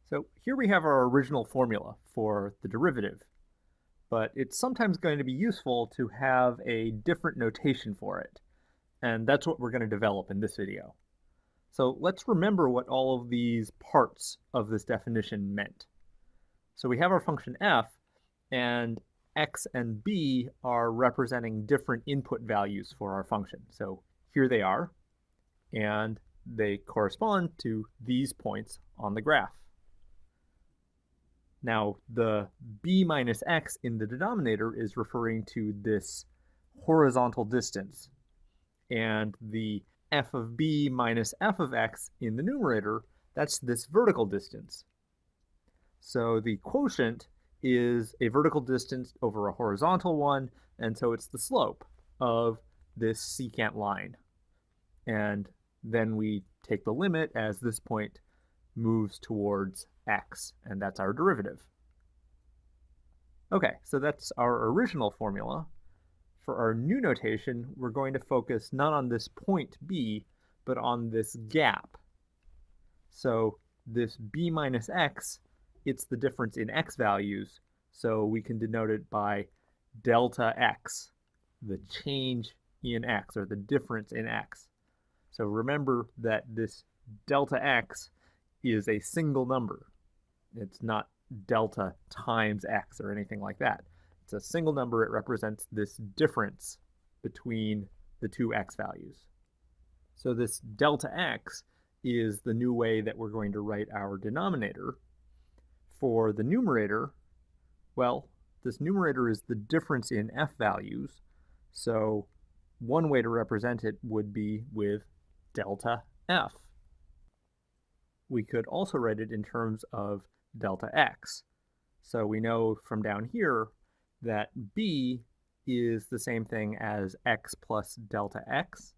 So here we have our original formula for the derivative, but it's sometimes going to be useful to have a different notation for it, and that's what we're going to develop in this video. So let's remember what all of these parts of this definition meant. So we have our function f, and x and b are representing different input values for our function. So here they are, and they correspond to these points on the graph. Now, the b minus x in the denominator is referring to this horizontal distance, and the f of b minus f of x in the numerator, that's this vertical distance. So the quotient is a vertical distance over a horizontal one, and so it's the slope of this secant line. And then we take the limit as this point moves towards x, and that's our derivative. Okay, so that's our original formula. For our new notation, we're going to focus not on this point b, but on this gap. So this b minus x, it's the difference in x values, so we can denote it by delta x, the change in x, or the difference in x. So remember that this delta x is a single number. It's not delta times x or anything like that. It's a single number. It represents this difference between the two x values. So this delta x is the new way that we're going to write our denominator. For the numerator, well, this numerator is the difference in f values. So one way to represent it would be with delta f. We could also write it in terms of delta x. So we know from down here that b is the same thing as x plus delta x.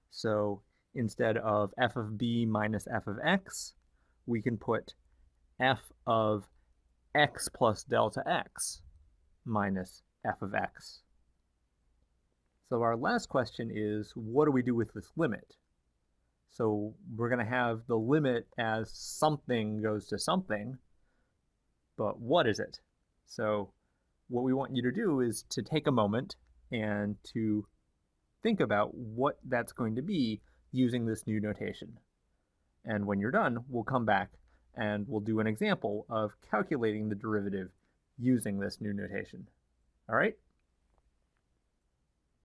So instead of f of b minus f of x, we can put f of x plus delta x minus f of x. So our last question is, what do we do with this limit? So we're going to have the limit as something goes to something, but what is it? So what we want you to do is to take a moment and to think about what that's going to be using this new notation. And when you're done, we'll come back and we'll do an example of calculating the derivative using this new notation. All right?